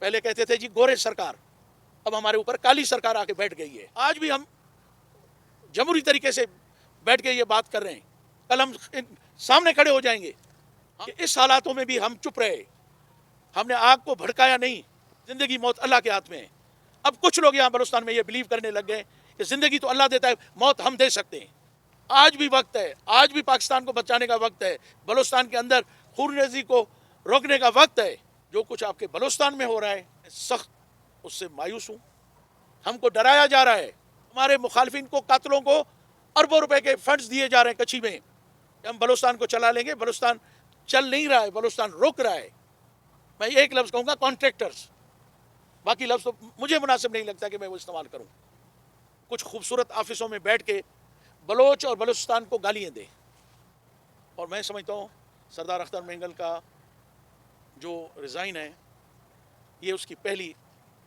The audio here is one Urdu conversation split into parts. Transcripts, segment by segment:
پہلے کہتے تھے جی گورے سرکار، اب ہمارے اوپر کالی سرکار آ کے بیٹھ گئی ہے. آج بھی ہم جمہوری طریقے سے بیٹھ کے یہ بات کر رہے ہیں، کل ہم سامنے کھڑے ہو جائیں گے. اس حالاتوں میں بھی ہم چپ رہے، ہم نے آگ کو بھڑکایا نہیں. زندگی موت اللہ کے ہاتھ میں ہے. اب کچھ لوگ یہاں بلوچستان میں یہ بلیو کرنے لگ گئے کہ زندگی تو اللہ دیتا ہے، موت ہم دے سکتے ہیں. آج بھی وقت ہے، آج بھی پاکستان کو بچانے کا وقت ہے، بلوچستان کے اندر خونریزی کو روکنے کا وقت ہے. جو کچھ آپ کے بلوچستان میں ہو رہا ہے سخت اس سے مایوس ہوں. ہم کو ڈرایا جا رہا ہے، ہمارے مخالفین کو، قاتلوں کو اربوں روپے کے فنڈز دیے جا رہے ہیں کچھی میں. ہم بلوچستان کو چلا لیں گے. بلوچستان چل نہیں رہا ہے، بلوچستان رک رہا ہے. میں ایک لفظ کہوں گا، کانٹریکٹرز. باقی لفظ تو مجھے مناسب نہیں لگتا کہ میں وہ استعمال کروں. کچھ خوبصورت آفسوں میں بیٹھ کے بلوچ اور بلوچستان کو گالیاں دے. اور میں سمجھتا ہوں سردار اختر مینگل کا جو ریزائن ہے یہ اس کی پہلی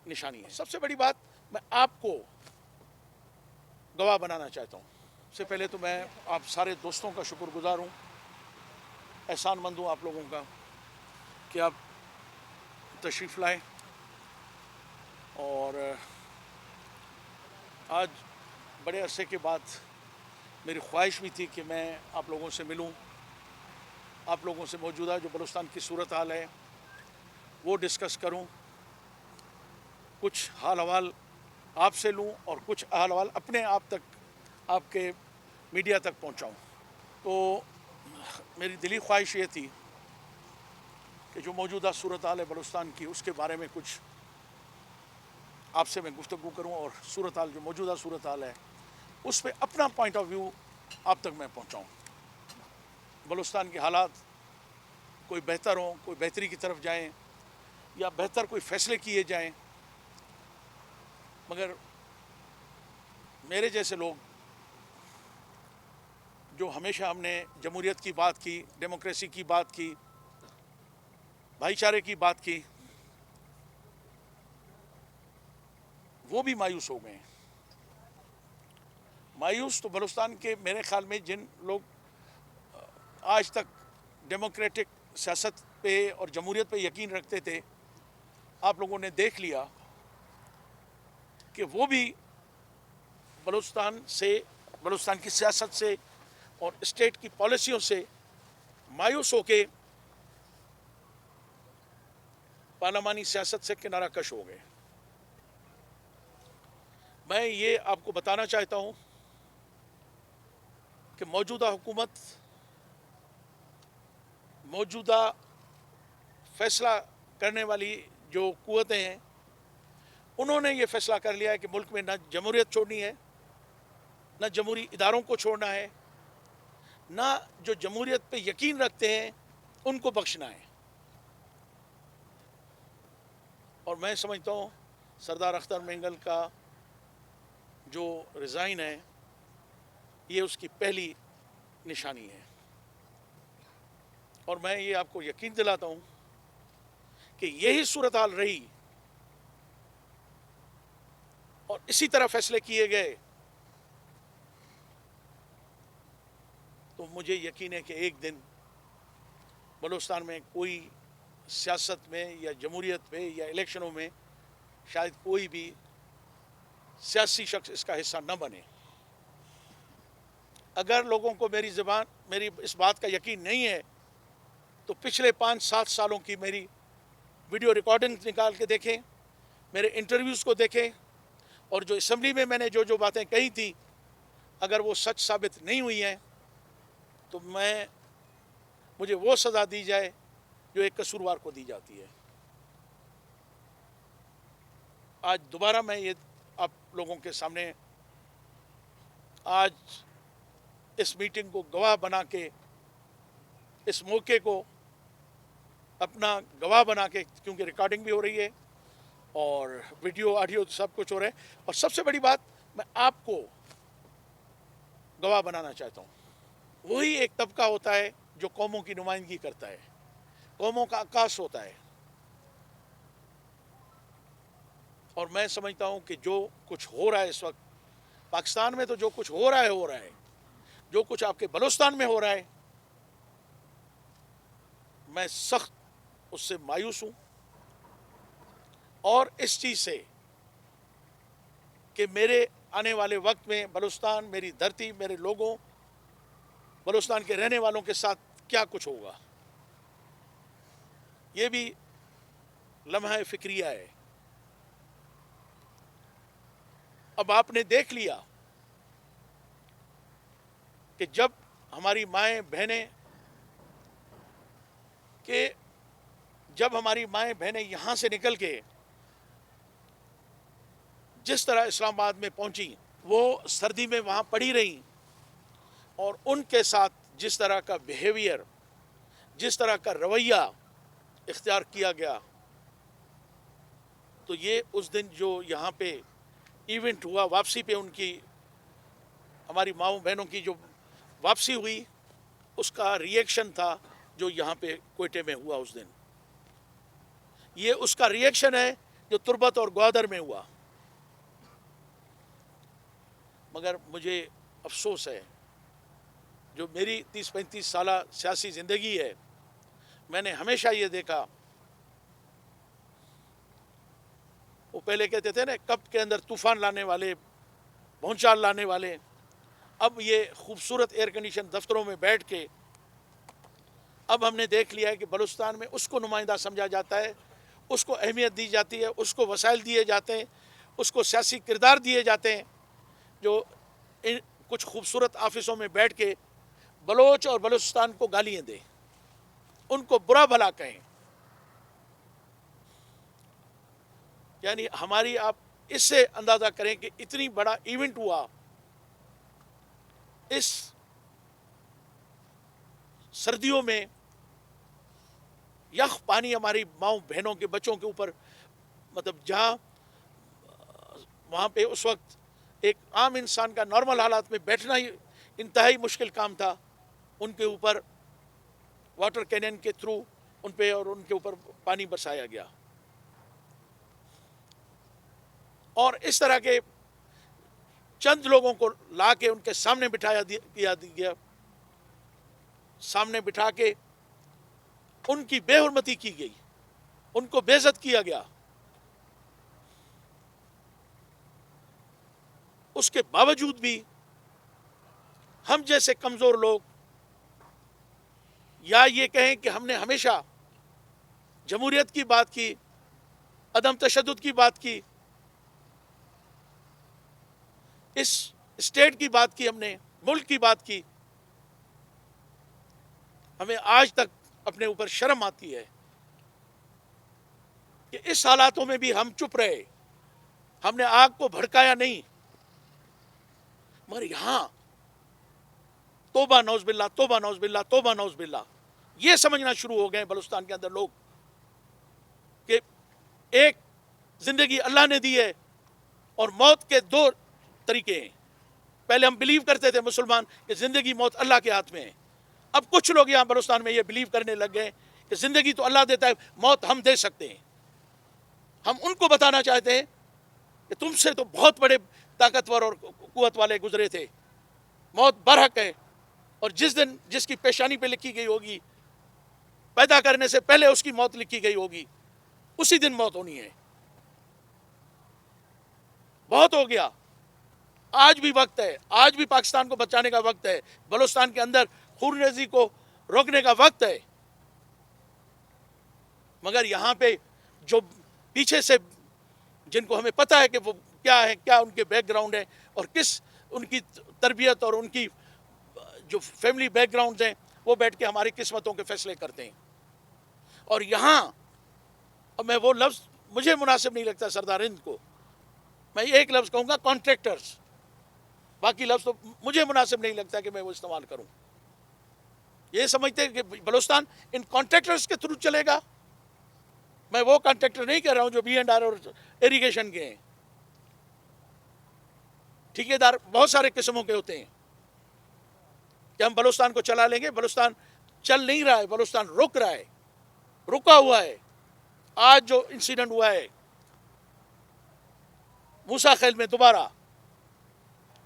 نشانی ہے. سب سے بڑی بات، میں آپ کو گواہ بنانا چاہتا ہوں. سب سے پہلے تو میں آپ سارے دوستوں کا شکر گزار ہوں، احسان مند ہوں آپ لوگوں کا کہ آپ تشریف لائیں. اور آج بڑے عرصے کے بعد میری خواہش بھی تھی کہ میں آپ لوگوں سے ملوں، آپ لوگوں سے موجودہ جو بلوچستان کی صورتحال ہے وہ ڈسکس کروں، کچھ حال حوال آپ سے لوں اور کچھ حال حوال اپنے آپ تک، آپ کے میڈیا تک پہنچاؤں. تو میری دلی خواہش یہ تھی کہ جو موجودہ صورتحال ہے بلوچستان کی اس کے بارے میں کچھ آپ سے میں گفتگو کروں اور صورتحال جو موجودہ صورتحال ہے اس پہ اپنا پوائنٹ آف ویو آپ تک میں پہنچاؤں. بلوچستان کے حالات کوئی بہتر ہوں، کوئی بہتری کی طرف جائیں یا بہتر کوئی فیصلے کیے جائیں، مگر میرے جیسے لوگ جو ہمیشہ ہم نے جمہوریت کی بات کی، ڈیموکریسی کی بات کی، بھائی چارے کی بات کی، وہ بھی مایوس ہو گئے ہیں. مایوس تو بلوچستان کے میرے خیال میں جن لوگ آج تک ڈیموکریٹک سیاست پہ اور جمہوریت پہ یقین رکھتے تھے، آپ لوگوں نے دیکھ لیا کہ وہ بھی بلوچستان کی سیاست سے اور اسٹیٹ کی پالیسیوں سے مایوس ہو کے پارلیمانی سیاست سے کنارہ کش ہو گئے. میں یہ آپ کو بتانا چاہتا ہوں کہ موجودہ حکومت، موجودہ فیصلہ کرنے والی جو قوتیں ہیں، انہوں نے یہ فیصلہ کر لیا ہے کہ ملک میں نہ جمہوریت چھوڑنی ہے، نہ جمہوری اداروں کو چھوڑنا ہے، نہ جو جمہوریت پہ یقین رکھتے ہیں ان کو بخشنا ہے. اور میں سمجھتا ہوں سردار اختر مینگل کا جو ریزائن ہے یہ اس کی پہلی نشانی ہے. اور میں یہ آپ کو یقین دلاتا ہوں کہ یہی صورتحال رہی اور اسی طرح فیصلے کیے گئے تو مجھے یقین ہے کہ ایک دن بلوچستان میں کوئی سیاست میں یا جمہوریت میں یا الیکشنوں میں شاید کوئی بھی سیاسی شخص اس کا حصہ نہ بنے. اگر لوگوں کو میری اس بات کا یقین نہیں ہے تو پچھلے 5-7 سالوں کی میری ویڈیو ریکارڈنگ نکال کے دیکھیں، میرے انٹرویوز کو دیکھیں، اور جو اسمبلی میں نے جو باتیں کہی تھی اگر وہ سچ ثابت نہیں ہوئی ہیں تو مجھے وہ سزا دی جائے جو ایک قصوروار کو دی جاتی ہے. آج دوبارہ میں یہ آپ لوگوں کے سامنے آج اس میٹنگ کو گواہ بنا کے، اس موقع کو اپنا گواہ بنا کے، کیونکہ ریکارڈنگ بھی ہو رہی ہے اور ویڈیو آڈیو سب کچھ ہو رہا ہے، اور سب سے بڑی بات میں آپ کو گواہ بنانا چاہتا ہوں. وہی ایک طبقہ ہوتا ہے جو قوموں کی نمائندگی کرتا ہے، قوموں کا عکاس ہوتا ہے. اور میں سمجھتا ہوں کہ جو کچھ ہو رہا ہے اس وقت پاکستان میں، تو جو کچھ ہو رہا ہے، جو کچھ آپ کے بلوچستان میں ہو رہا ہے، میں سخت اس سے مایوس ہوں. اور اس چیز سے کہ میرے آنے والے وقت میں بلوچستان، میری دھرتی، میرے لوگوں، بلوچستان کے رہنے والوں کے ساتھ کیا کچھ ہوگا. یہ بھی لمحہ فکریہ ہے. اب آپ نے دیکھ لیا کہ جب ہماری مائیں بہنیں یہاں سے نکل کے جس طرح اسلام آباد میں پہنچی، وہ سردی میں وہاں پڑی رہیں، اور ان کے ساتھ جس طرح کا بیہیویئر، جس طرح کا رویہ اختیار کیا گیا، تو یہ اس دن جو یہاں پہ ایونٹ ہوا واپسی پہ، ان کی، ہماری ماؤں بہنوں کی جو واپسی ہوئی، اس کا ری ایکشن تھا جو یہاں پہ کوئٹے میں ہوا اس دن. یہ اس کا ری ایکشن ہے جو تربت اور گوادر میں ہوا. مگر مجھے افسوس ہے، جو میری 30-35 سالہ سیاسی زندگی ہے، میں نے ہمیشہ یہ دیکھا، وہ پہلے کہتے تھے نا کپ کے اندر طوفان لانے والے، بھونچال لانے والے، اب یہ خوبصورت ایئر کنڈیشن دفتروں میں بیٹھ کے اب ہم نے دیکھ لیا ہے کہ بلوچستان میں اس کو نمائندہ سمجھا جاتا ہے، اس کو اہمیت دی جاتی ہے، اس کو وسائل دیے جاتے ہیں، اس کو سیاسی کردار دیے جاتے ہیں، جو کچھ خوبصورت آفسوں میں بیٹھ کے بلوچ اور بلوچستان کو گالیاں دیں، ان کو برا بھلا کہیں. یعنی ہماری، آپ اس سے اندازہ کریں کہ اتنی بڑا ایونٹ ہوا، اس سردیوں میں یخ پانی ہماری ماؤں بہنوں کے بچوں کے اوپر، مطلب جہاں وہاں پہ اس وقت ایک عام انسان کا نارمل حالات میں بیٹھنا ہی انتہائی مشکل کام تھا، ان کے اوپر واٹر کینن کے تھرو ان پہ اور ان کے اوپر پانی برسایا گیا. اور اس طرح کے چند لوگوں کو لا کے ان کے سامنے بٹھایا گیا، سامنے بٹھا کے ان کی بے حرمتی کی گئی، ان کو بے عزت کیا گیا. اس کے باوجود بھی ہم جیسے کمزور لوگ، یا یہ کہیں کہ ہم نے ہمیشہ جمہوریت کی بات کی، عدم تشدد کی بات کی، اس اسٹیٹ کی بات کی، ہم نے ملک کی بات کی، ہمیں آج تک اپنے اوپر شرم آتی ہے کہ اس حالاتوں میں بھی ہم چپ رہے، ہم نے آگ کو بھڑکایا نہیں. مگر یہاں توبہ نعوذ باللہ، توبہ نعوذ باللہ، توبہ نعوذ باللہ، یہ سمجھنا شروع ہو گئے بلوچستان کے اندر لوگ کہ ایک زندگی اللہ نے دی ہے اور موت کے دو طریقے ہیں. پہلے ہم بلیو کرتے تھے مسلمان کہ زندگی موت اللہ کے ہاتھ میں ہے. اب کچھ لوگ یہاں بلوچستان میں یہ بلیو کرنے لگ گئے کہ زندگی تو اللہ دیتا ہے، موت ہم دے سکتے ہیں. ہم ان کو بتانا چاہتے ہیں کہ تم سے تو بہت بڑے طاقتور اور قوت والے گزرے تھے، موت برحق ہے، اور جس دن جس کی پیشانی پہ لکھی گئی ہوگی، پیدا کرنے سے پہلے اس کی موت لکھی گئی ہوگی، اسی دن موت ہونی ہے. بہت ہو گیا، آج بھی وقت ہے، آج بھی پاکستان کو بچانے کا وقت ہے، بلوچستان کے اندر خونریزی کو روکنے کا وقت ہے. مگر یہاں پہ جو پیچھے سے، جن کو ہمیں پتہ ہے کہ وہ کیا ہے، کیا ان کے بیک گراؤنڈ ہے، اور کس ان کی تربیت اور ان کی جو فیملی بیک گراؤنڈ ہیں، وہ بیٹھ کے ہماری قسمتوں کے فیصلے کرتے ہیں. اور یہاں اب میں وہ لفظ مجھے مناسب نہیں لگتا سردار ہند کو، میں ایک لفظ کہوں گا، کانٹریکٹرز. باقی لفظ تو مجھے مناسب نہیں لگتا کہ میں وہ استعمال کروں. یہ سمجھتے ہیں کہ بلوچستان ان کانٹریکٹرز کے تھرو چلے گا. میں وہ کانٹریکٹر نہیں کہہ رہا ہوں جو B&R اور ایریگیشن کے ہیں. ٹھیکیدار بہت سارے قسموں کے ہوتے ہیں کہ ہم بلوچستان کو چلا لیں گے. بلوچستان چل نہیں رہا ہے، بلوچستان رک رہا ہے، رکا ہوا ہے. آج جو انسیڈنٹ ہوا ہے موسیٰ خیل میں، دوبارہ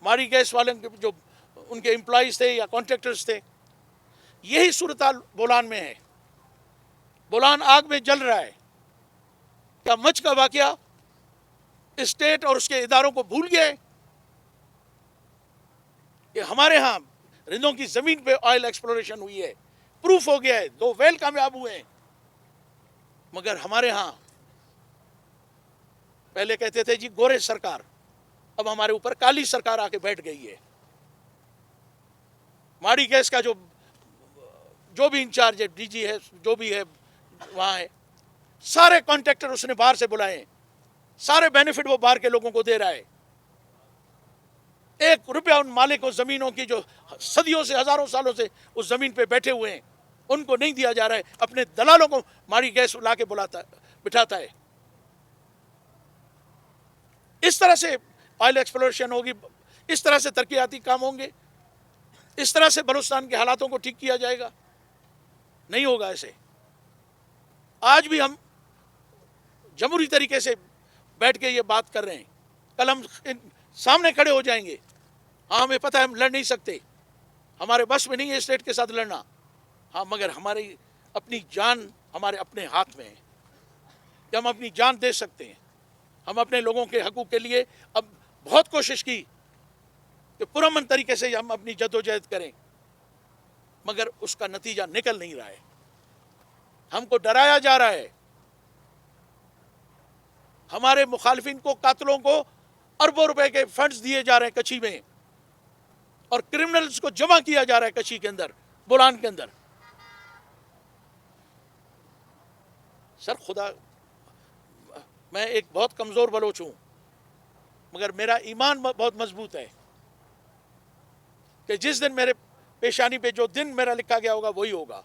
ماری گیس والے جو ان کے امپلائیز تھے یا کانٹریکٹرز تھے، یہی صورتحال بولان میں ہے. بولان آگ میں جل رہا ہے. کیا مچھ کا واقعہ اسٹیٹ اور اس کے اداروں کو بھول گئے کہ ہمارے ہاں رندوں کی زمین پہ آئل ایکسپلوریشن ہوئی ہے, پروف ہو گیا ہے, 2 ویل کامیاب ہوئے ہیں, مگر ہمارے ہاں پہلے کہتے تھے جی گورے سرکار, اب ہمارے اوپر کالی سرکار آ کے بیٹھ گئی ہے. ماڑی گیس کا جو بھی انچارج ہے, ڈی جی ہے, جو بھی ہے وہاں ہے, سارے کانٹریکٹر اس نے باہر سے بلائے ہیں, سارے بینیفٹ وہ باہر کے لوگوں کو دے رہا ہے. 1 روپیہ ان مالکوں زمینوں کی جو صدیوں سے ہزاروں سالوں سے اس زمین پہ بیٹھے ہوئے ہیں ان کو نہیں دیا جا رہا ہے, اپنے دلالوں کو ماڑی گیس لا کے بٹھاتا ہے. اس طرح سے آئل ایکسپلوریشن ہوگی, اس طرح سے ترقیاتی کام ہوں گے, اس طرح سے بلوچستان کے حالاتوں کو ٹھیک کیا جائے گا؟ نہیں ہوگا ایسے. آج بھی ہم جمہوری طریقے سے بیٹھ کے یہ بات کر رہے ہیں, کل ہم سامنے کھڑے ہو جائیں گے. ہاں ہمیں پتہ ہے ہم لڑ نہیں سکتے, ہمارے بس میں نہیں ہے اسٹیٹ کے ساتھ لڑنا, ہاں مگر ہماری اپنی جان ہمارے اپنے ہاتھ میں ہے کہ ہم اپنی جان دے سکتے ہیں. ہم اپنے لوگوں کے حقوق کے لیے اب بہت کوشش کی کہ پرامن طریقے سے ہم اپنی جدوجہد کریں, مگر اس کا نتیجہ نکل نہیں رہا ہے. ہم کو ڈرایا جا رہا ہے, ہمارے مخالفین کو, قاتلوں کو اربوں روپے کے فنڈز دیے جا رہے ہیں کچھی میں, اور کرمنلز کو جمع کیا جا رہا ہے کچھی کے اندر, بولان کے اندر. سر خدا, میں ایک بہت کمزور بلوچ ہوں, مگر میرا ایمان بہت مضبوط ہے کہ جس دن میرے پیشانی پہ جو دن میرا لکھا گیا ہوگا وہی ہوگا,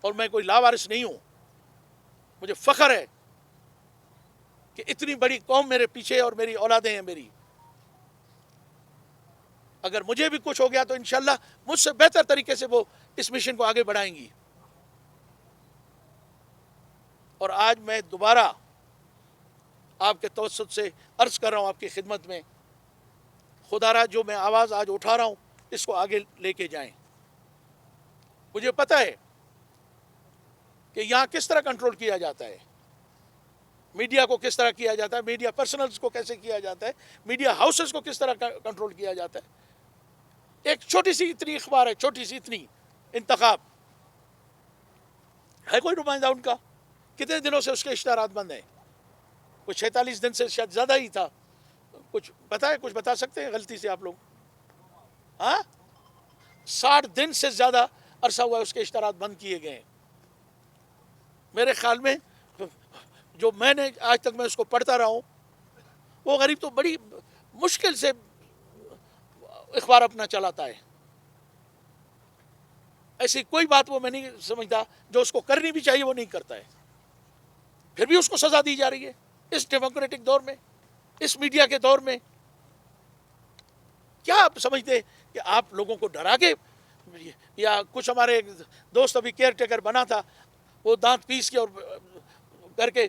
اور میں کوئی لاوارث نہیں ہوں. مجھے فخر ہے کہ اتنی بڑی قوم میرے پیچھے اور میری اولادیں ہیں میری. اگر مجھے بھی کچھ ہو گیا تو انشاءاللہ مجھ سے بہتر طریقے سے وہ اس مشن کو آگے بڑھائیں گی. اور آج میں دوبارہ آپ کے توسط سے عرض کر رہا ہوں آپ کی خدمت میں, خدا را جو میں آواز آج اٹھا رہا ہوں اس کو آگے لے کے جائیں. مجھے پتہ ہے کہ یہاں کس طرح کنٹرول کیا جاتا ہے, میڈیا کو کس طرح کیا جاتا ہے, میڈیا پرسنلز کو کیسے کیا جاتا ہے, میڈیا ہاؤسز کو کس طرح کنٹرول کیا جاتا ہے. ایک چھوٹی سی اتنی اخبار ہے, چھوٹی سی اتنی انتخاب ہے, کوئی نمائندہ ان کا, کتنے دنوں سے اس کے اشتہارات بند ہیں, کچھ 46 دن سے شاید زیادہ ہی تھا. کچھ پتہ ہے, کچھ بتا سکتے ہیں غلطی سے آپ لوگ؟ ہاں 60 دن سے زیادہ عرصہ ہوا ہے اس کے اشتہارات بند کیے گئے ہیں. میرے خیال میں جو میں نے آج تک میں اس کو پڑھتا رہا ہوں, وہ غریب تو بڑی مشکل سے اخبار اپنا چلاتا ہے. ایسی کوئی بات وہ میں نہیں سمجھتا جو اس کو کرنی بھی چاہیے وہ نہیں کرتا ہے, پھر بھی اس کو سزا دی جا رہی ہے اس ڈیموکریٹک دور میں, اس میڈیا کے دور میں. کیا آپ سمجھتے کہ آپ لوگوں کو ڈرا کے, یا کچھ ہمارے دوست ابھی کیئر ٹیکر بنا تھا, وہ دانت پیس کے اور کر کے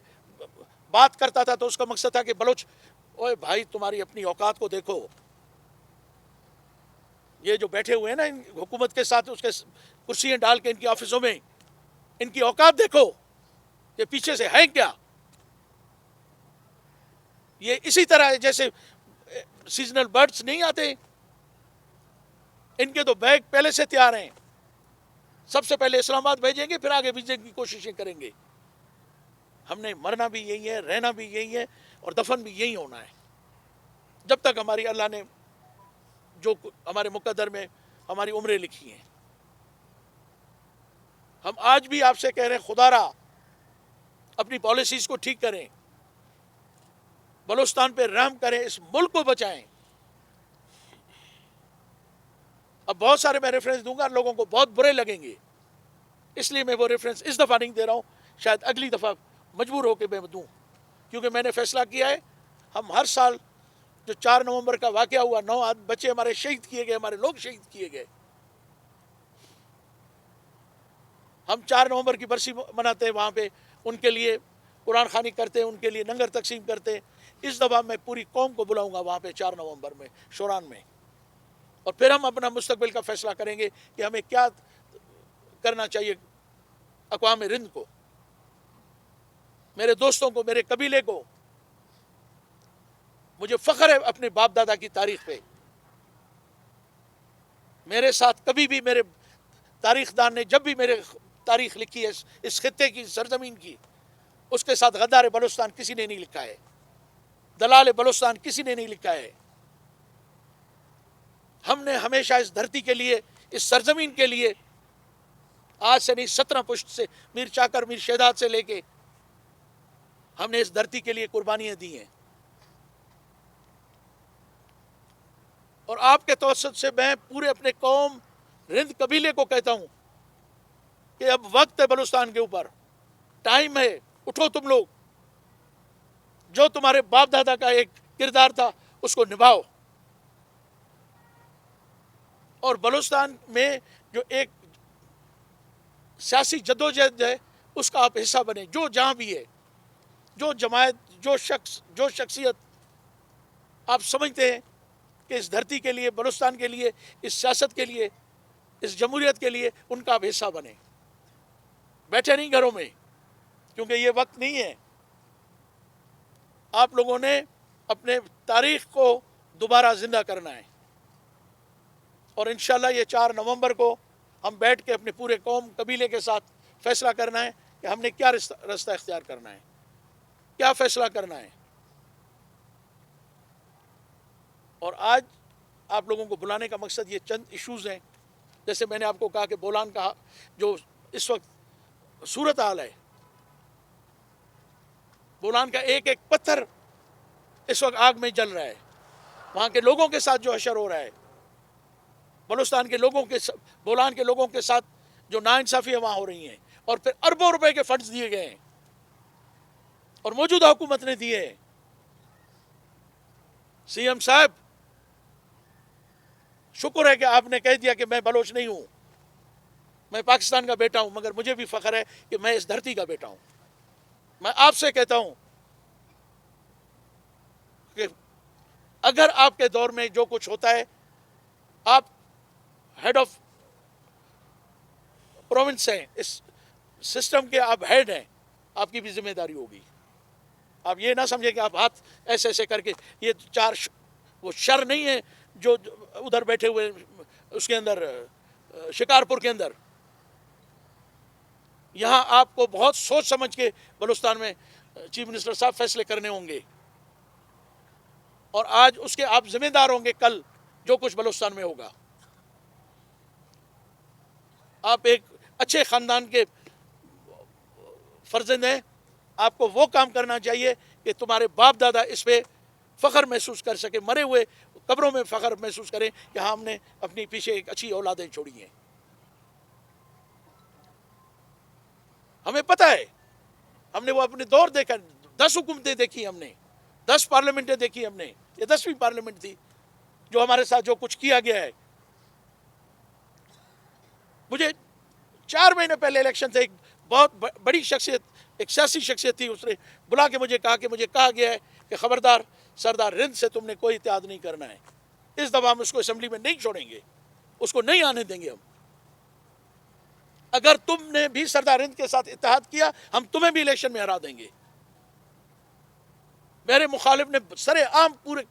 بات کرتا تھا تو اس کا مقصد تھا کہ بلوچ, اوے بھائی تمہاری اپنی اوقات کو دیکھو. یہ جو بیٹھے ہوئے ہیں نا حکومت کے ساتھ, اس کے کرسیاں ڈال کے ان کی آفسوں میں, ان کی اوقات دیکھو کہ پیچھے سے ہے کیا. یہ اسی طرح ہے جیسے سیزنل برڈز نہیں آتے, ان کے تو بیگ پہلے سے تیار ہیں, سب سے پہلے اسلام آباد بھیجیں گے پھر آگے بھیجنے کی کوششیں کریں گے. ہم نے مرنا بھی یہی ہے, رہنا بھی یہی ہے, اور دفن بھی یہی ہونا ہے, جب تک ہماری اللہ نے جو ہمارے مقدر میں ہماری عمریں لکھی ہیں. ہم آج بھی آپ سے کہہ رہے ہیں خدا را اپنی پالیسیز کو ٹھیک کریں, بلوچستان پہ رحم کریں, اس ملک کو بچائیں. اب بہت سارے میں ریفرنس دوں گا, لوگوں کو بہت برے لگیں گے, اس لیے میں وہ ریفرنس اس دفعہ نہیں دے رہا ہوں, شاید اگلی دفعہ مجبور ہو کے میں دوں, کیونکہ میں نے فیصلہ کیا ہے ہم ہر سال جو 4 نومبر کا واقعہ ہوا, 9 بچے ہمارے شہید کیے گئے, ہمارے لوگ شہید کیے گئے, ہم 4 نومبر کی برسی مناتے ہیں, وہاں پہ ان کے لیے قرآن خوانی کرتے ہیں, ان کے لیے لنگر تقسیم کرتے ہیں. اس دفعہ میں پوری قوم کو بلاؤں گا وہاں پہ 4 نومبر میں شوران میں, اور پھر ہم اپنا مستقبل کا فیصلہ کریں گے کہ ہمیں کیا کرنا چاہیے اقوام ہند کو. میرے دوستوں کو، میرے قبیلے کو، مجھے فخر ہے اپنے باپ دادا کی تاریخ پہ. میرے ساتھ کبھی بھی میرے تاریخ دان نے جب بھی میرے تاریخ لکھی ہے اس خطے کی، سرزمین کی، اس کے ساتھ غدار بلوچستان کسی نے نہیں لکھا ہے، دلال بلوچستان کسی نے نہیں لکھا ہے. ہم نے ہمیشہ اس دھرتی کے لیے، اس سرزمین کے لیے، آج سے نہیں 17 پشت سے، میر چاکر، میر شہداد سے لے کے، ہم نے اس دھرتی کے لیے قربانیاں دی ہیں. اور آپ کے توسط سے میں پورے اپنے قوم رند قبیلے کو کہتا ہوں کہ اب وقت ہے بلوچستان کے اوپر، ٹائم ہے، اٹھو تم لوگ. جو تمہارے باپ دادا کا ایک کردار تھا اس کو نبھاؤ، اور بلوچستان میں جو ایک سیاسی جدوجہد ہے اس کا آپ حصہ بنیں. جو جہاں بھی ہے، جو جماعت، جو شخص، جو شخصیت آپ سمجھتے ہیں کہ اس دھرتی کے لیے، بلوچستان کے لیے، اس سیاست کے لیے، اس جمہوریت کے لیے، ان کا آپ حصہ بنیں. بیٹھے نہیں گھروں میں، کیونکہ یہ وقت نہیں ہے. آپ لوگوں نے اپنے تاریخ کو دوبارہ زندہ کرنا ہے، اور انشاءاللہ یہ 4 نومبر کو ہم بیٹھ کے اپنے پورے قوم قبیلے کے ساتھ فیصلہ کرنا ہے کہ ہم نے کیا رستہ اختیار کرنا ہے، کیا فیصلہ کرنا ہے. اور آج آپ لوگوں کو بلانے کا مقصد یہ چند ایشوز ہیں. جیسے میں نے آپ کو کہا کہ بولان کا جو اس وقت صورتحال ہے، بولان کا ایک ایک پتھر اس وقت آگ میں جل رہا ہے. وہاں کے لوگوں کے ساتھ جو حشر ہو رہا ہے، بلوچستان کے لوگوں کے، بولان کے لوگوں کے ساتھ جو ناانصافیاں وہاں ہو رہی ہیں، اور پھر اربوں روپے کے فنڈز دیے گئے ہیں اور موجودہ حکومت نے دیے ہیں. سی ایم صاحب، شکر ہے کہ آپ نے کہہ دیا کہ میں بلوچ نہیں ہوں، میں پاکستان کا بیٹا ہوں، مگر مجھے بھی فخر ہے کہ میں اس دھرتی کا بیٹا ہوں. میں آپ سے کہتا ہوں کہ اگر آپ کے دور میں جو کچھ ہوتا ہے، آپ ہیڈ آف پروونس ہیں، اس سسٹم کے آپ ہیڈ ہیں، آپ کی بھی ذمہ داری ہوگی. آپ یہ نہ سمجھیں کہ آپ ہاتھ ایسے ایسے کر کے، یہ 4 وہ شر نہیں ہے جو ادھر بیٹھے ہوئے اس کے اندر، شکارپور کے اندر. یہاں آپ کو بہت سوچ سمجھ کے بلوچستان میں چیف منسٹر صاحب فیصلے کرنے ہوں گے، اور آج اس کے آپ ذمہ دار ہوں گے کل جو کچھ بلوچستان میں ہوگا. آپ ایک اچھے خاندان کے فرزند ہیں، آپ کو وہ کام کرنا چاہیے کہ تمہارے باپ دادا اس پہ فخر محسوس کر سکے، مرے ہوئے قبروں میں فخر محسوس کریں کہ ہم نے اپنی پیچھے ایک اچھی اولادیں چھوڑی ہیں. ہمیں پتہ ہے، ہم نے وہ اپنے دور دیکھا، 10 حکومتیں دیکھی ہم نے، 10 پارلیمنٹیں دیکھی ہم نے. یہ 10ویں پارلیمنٹ تھی جو ہمارے ساتھ جو کچھ کیا گیا ہے. مجھے 4 مہینے پہلے الیکشن سے ایک بہت بڑی شخصیت، ایک سیاسی شخصیت تھی، اس نے بلا کے مجھے کہا کہ مجھے کہا گیا ہے کہ خبردار سردار رند سے تم نے کوئی اتحاد نہیں کرنا ہے، اس دفعہ ہم اس کو اسمبلی میں نہیں چھوڑیں گے، اس کو نہیں آنے دیں گے ہم. اگر تم نے بھی سردار رند کے ساتھ اتحاد کیا، ہم تمہیں بھی الیکشن میں ہرا دیں گے. میرے مخالف نے سر عام پورے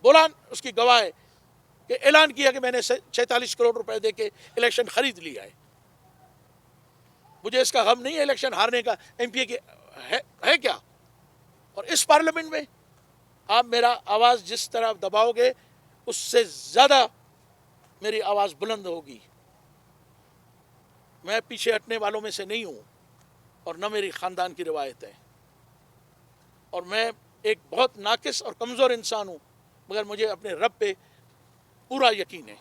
بولان اس کی گواہ ہے کہ اعلان کیا کہ میں نے 46 کروڑ روپے دے کے الیکشن خرید لیا ہے. مجھے اس کا غم نہیں ہے الیکشن ہارنے کا، ایم پی اے کے ہے کیا. اور اس پارلیمنٹ میں آپ میرا آواز جس طرح دباؤ گے، اس سے زیادہ میری آواز بلند ہوگی. میں پیچھے ہٹنے والوں میں سے نہیں ہوں، اور نہ میری خاندان کی روایت ہے، اور میں ایک بہت ناقص اور کمزور انسان ہوں، مگر مجھے اپنے رب پہ پورا یقین ہے.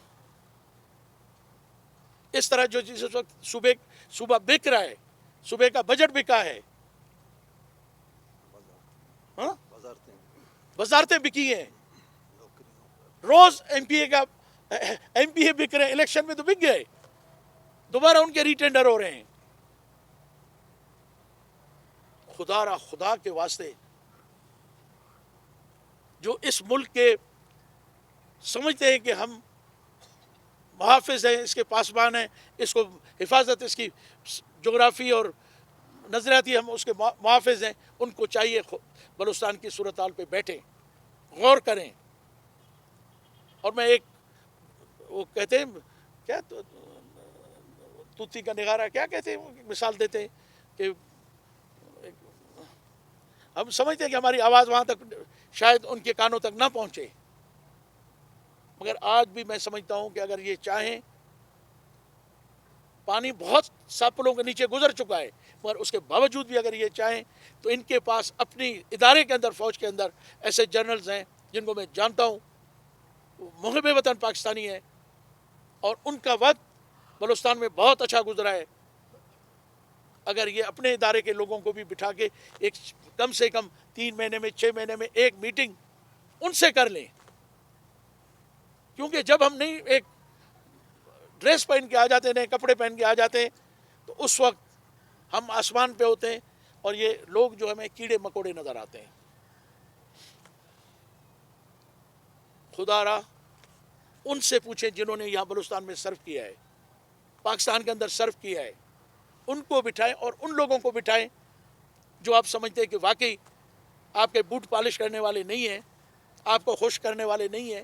اس طرح جو جس وقت صوبہ بک رہا ہے، صوبے کا بجٹ بکا ہے، وزارتیں بکی ہیں، روز ایم پی اے بک رہے ہیں، الیکشن میں تو بک گئے، دوبارہ ان کے ریٹینڈر ہو رہے ہیں. خدا کے واسطے جو اس ملک کے سمجھتے ہیں کہ ہم محافظ ہیں، اس کے پاسبان ہیں، اس کو حفاظت، اس کی جغرافی اور نظریاتی ہم اس کے محافظ ہیں، ان کو چاہیے بلوچستان کی صورتحال پہ بیٹھیں، غور کریں. اور میں ایک وہ کہتے ہیں کیا توتی کا نگارہ کیا کہتے ہیں، مثال دیتے ہیں کہ ہم سمجھتے ہیں کہ ہماری آواز وہاں تک شاید ان کے کانوں تک نہ پہنچے، مگر آج بھی میں سمجھتا ہوں کہ اگر یہ چاہیں، پانی بہت ساپلوں کے نیچے گزر چکا ہے، مگر اس کے باوجود بھی اگر یہ چاہیں تو ان کے پاس اپنی ادارے کے اندر، فوج کے اندر ایسے جنرلز ہیں جن کو میں جانتا ہوں، محب وطن پاکستانی ہیں، اور ان کا وقت بلوچستان میں بہت اچھا گزرا ہے. اگر یہ اپنے ادارے کے لوگوں کو بھی بٹھا کے ایک کم سے کم 3 مہینے میں 6 مہینے میں ایک میٹنگ ان سے کر لیں، کیونکہ جب ہم نہیں ایک ڈریس پہن کے آ جاتے ہیں، نئے کپڑے پہن کے آ جاتے ہیں، تو اس وقت ہم آسمان پہ ہوتے ہیں اور یہ لوگ جو ہمیں کیڑے مکوڑے نظر آتے ہیں. خدا را ان سے پوچھیں جنہوں نے یہاں بلوچستان میں سرو کیا ہے، پاکستان کے اندر سرو کیا ہے، ان کو بٹھائیں اور ان لوگوں کو بٹھائیں جو آپ سمجھتے ہیں کہ واقعی آپ کے بوٹ پالش کرنے والے نہیں ہیں، آپ کو خوش کرنے والے نہیں ہیں،